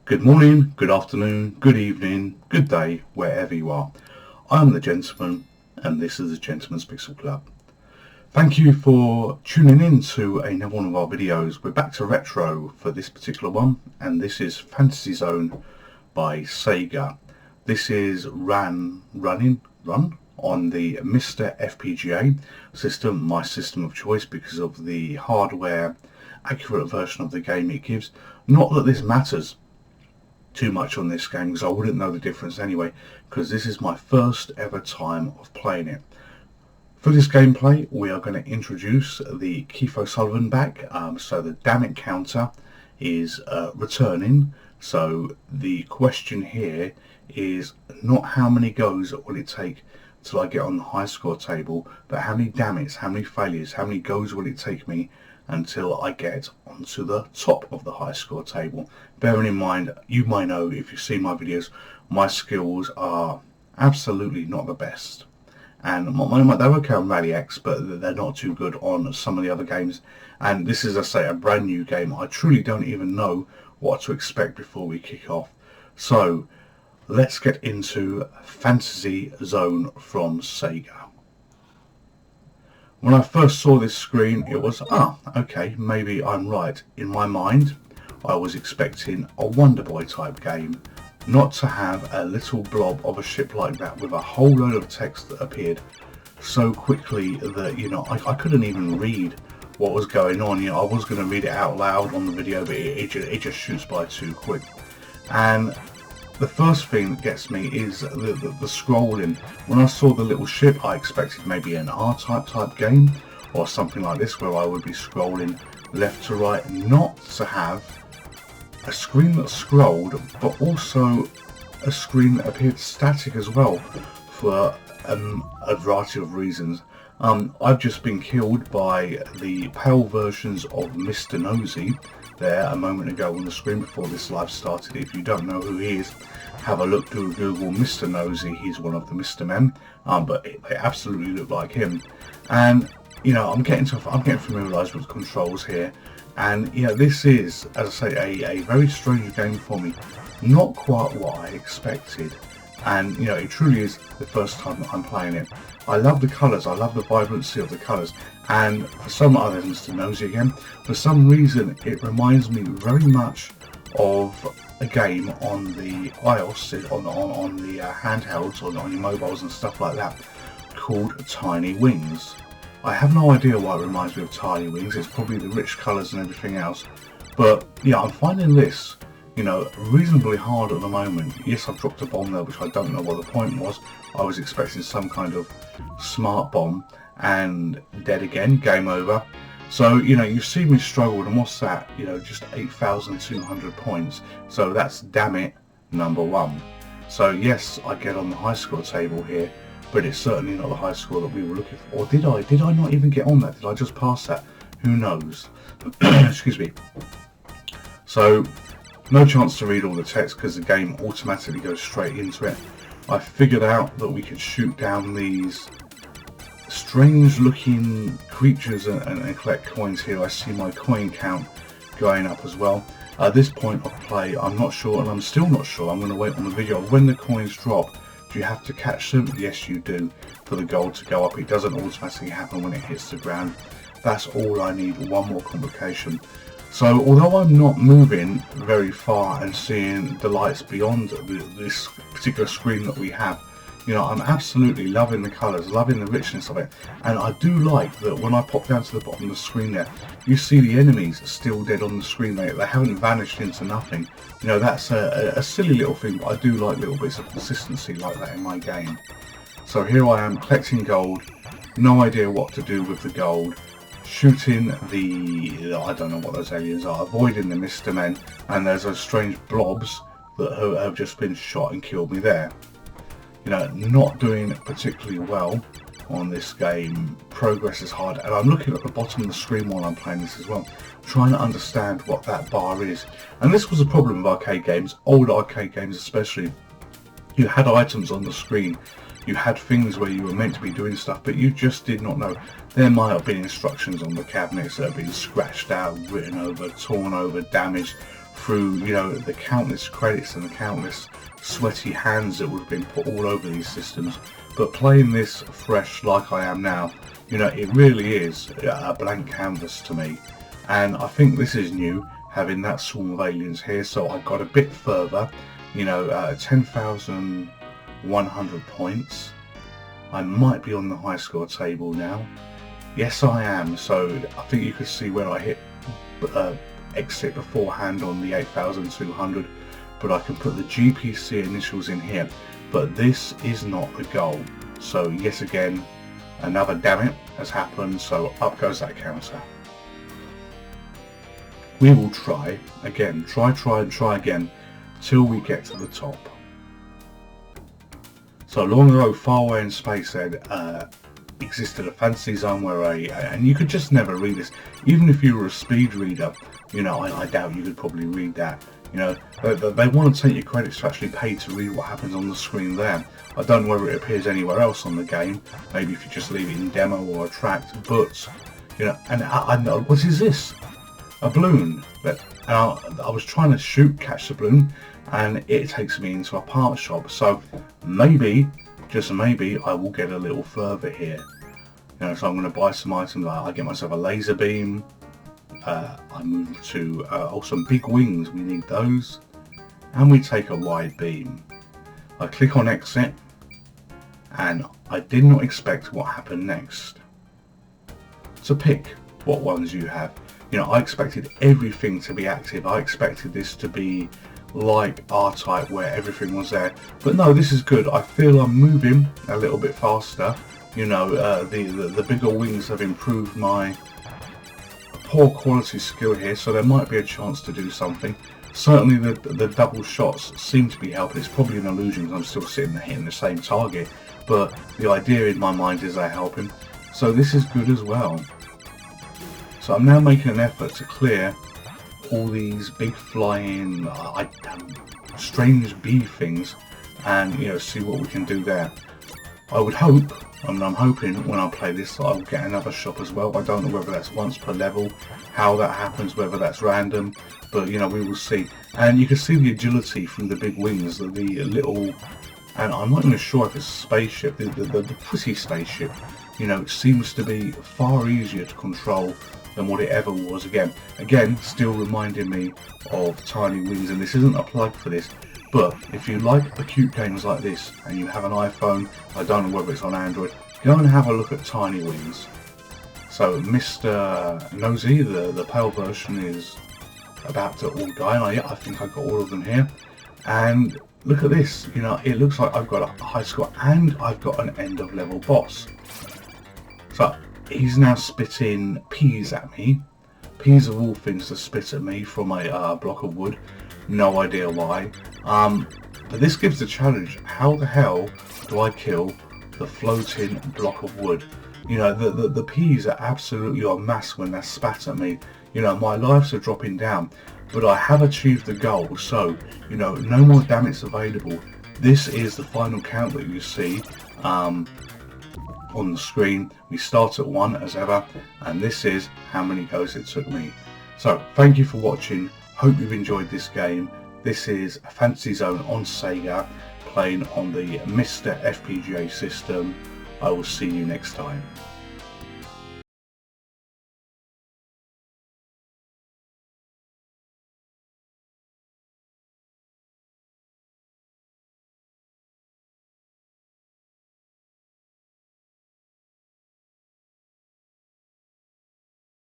Good morning, good afternoon, good evening, good day, wherever you are. I'm the Gentleman, and this is the Gentleman's Pixel Club. Thank you for tuning in to another one of our videos. We're back to retro for this particular one, and this is Fantasy Zone by Sega. This is run on the MiSTer FPGA system, my system of choice because of the hardware accurate version of the game it gives. Not that this matters too much on this game, because I wouldn't know the difference anyway, because this is my first ever time of playing it. For this gameplay, we are going to introduce the Keith O'Sullivan back, so the damage counter is returning. So the question here is not how many goes will it take till I get on the high score table, but how many damage, how many failures, how many goes will it take me until I get onto the top of the high score table. Bearing in mind, you might know if you've seen my videos, my skills are absolutely not the best. And they're okay on Rally X, but they're not too good on some of the other games. And this is, I say, a brand new game. I truly don't even know what to expect before we kick off. So let's get into Fantasy Zone from Sega. When I first saw this screen, it was, okay, maybe I'm right. In my mind, I was expecting a Wonder Boy type game, not to have a little blob of a ship like that with a whole load of text that appeared so quickly that, I couldn't even read what was going on. I was going to read it out loud on the video, but it just shoots by too quick. And the first thing that gets me is the scrolling. When I saw the little ship, I expected maybe an R-type game or something like this, where I would be scrolling left to right, not to have a screen that scrolled, but also a screen that appeared static as well, for a variety of reasons. I've just been killed by the PAL versions of Mr. Nosy there a moment ago on the screen before this live started. If you don't know who he is, have a look, do Google Mr. Nosy. He's one of the Mr. Men, but they absolutely look like him. And I'm getting familiarised with the controls here, and this is, as I say, a very strange game for me. Not quite what I expected, and it truly is the first time that I'm playing it. I love the colours, I love the vibrancy of the colours, and for some other Mr. Nosy again, for some reason it reminds me very much of a game on the iOS, on the handhelds, on your mobiles and stuff like that, called Tiny Wings. I have no idea why it reminds me of Tiny Wings. It's probably the rich colours and everything else, but I'm finding this reasonably hard at the moment. Yes, I've dropped a bomb there, which I don't know what the point was. I was expecting some kind of smart bomb, and dead again, game over. So you see me struggle, and what's that? Just 8,200 points. So that's damn it number one. So yes, I get on the high score table here, but it's certainly not the high score that we were looking for. Or did I not even get on that? Did I just pass that? Who knows? Excuse me. So no chance to read all the text because the game automatically goes straight into it. I figured out that we could shoot down these strange looking creatures and collect coins here. I see my coin count going up as well. At this point of play, I'm not sure, and I'm still not sure. I'm going to wait on the video. When the coins drop, do you have to catch them? Yes, you do, for the gold to go up. It doesn't automatically happen when it hits the ground. That's all I need. One more complication. So although I'm not moving very far and seeing the lights beyond this particular screen that we have, I'm absolutely loving the colours, loving the richness of it. And I do like that when I pop down to the bottom of the screen there, you see the enemies still dead on the screen. They haven't vanished into nothing. That's a silly little thing, but I do like little bits of consistency like that in my game. So here I am collecting gold, no idea what to do with the gold. Shooting I don't know what those aliens are, avoiding the Mr. Men, and there's those strange blobs that have just been shot and killed me there. Not doing particularly well on this game. Progress is hard, and I'm looking at the bottom of the screen while I'm playing this as well, trying to understand what that bar is. And this was a problem with arcade games, old arcade games especially. You had items on the screen, you had things where you were meant to be doing stuff, but you just did not know. There might have been instructions on the cabinets that have been scratched out, written over, torn over, damaged through, you know, the countless credits and the countless sweaty hands that would have been put all over these systems. But playing this fresh like I am now, you know, it really is a blank canvas to me. And I think this is new, having that swarm of aliens here. So I got a bit further, you know, 10,100 points. I might be on the high score table now. Yes, I am. So I think you could see where I hit exit beforehand on the 8,200, but I can put the GPC initials in here. But this is not the goal. So yet again, another damn it has happened. So up goes that counter. We will try again, try and try again till we get to the top. So long ago, far away in space, there existed a fantasy zone where and you could just never read this, even if you were a speed reader. You know, I doubt you could probably read that. You know, they want to take your credits to actually pay to read what happens on the screen there. I don't know whether it appears anywhere else on the game. Maybe if you just leave it in demo or attract, but you know, and I know, what is this? A balloon. And I was trying to catch the balloon, and it takes me into a part shop. So maybe, just maybe, I will get a little further here. You know, so I'm going to buy some items. I get myself a laser beam. I move to some big wings. We need those, and we take a wide beam. I click on exit, and I did not expect what happened next. So pick what ones you have. You know, I expected everything to be active. I expected this to be like R-Type where everything was there. But no, this is good. I feel I'm moving a little bit faster. You know, the bigger wings have improved my poor quality skill here, so there might be a chance to do something. Certainly the double shots seem to be helping. It's probably an illusion because I'm still sitting there hitting the same target. But the idea in my mind is they're helping. So this is good as well. So I'm now making an effort to clear all these big flying, strange bee things, and you know, see what we can do there. I would hope, I'm hoping when I play this, I will get another shop as well. I don't know whether that's once per level, how that happens, whether that's random, but you know, we will see. And you can see the agility from the big wings, the little, and I'm not even sure if it's a spaceship, the pretty spaceship. You know, it seems to be far easier to control than what it ever was. Again, still reminding me of Tiny Wings, and this isn't a plug for this, but if you like the cute games like this and you have an iPhone, I don't know whether it's on Android, go and have a look at Tiny Wings. So Mr. Nosy, the pale version, is about to all die, and I think I got all of them here. And look at this, you know, it looks like I've got a high score and I've got an end of level boss. So he's now spitting peas at me. Peas of all things to spit at me from a block of wood. No idea why. But this gives the challenge. How the hell do I kill the floating block of wood? You know, the peas are absolutely en masse when they're spat at me. You know, my lives are dropping down. But I have achieved the goal. So, you know, no more damage available. This is the final count that you see. On the screen. We start at 1 as ever, and this is how many goes it took me. So thank you for watching. Hope you've enjoyed this game. This is a Fantasy Zone on Sega, playing on the MiSTer FPGA system. I will see you next time.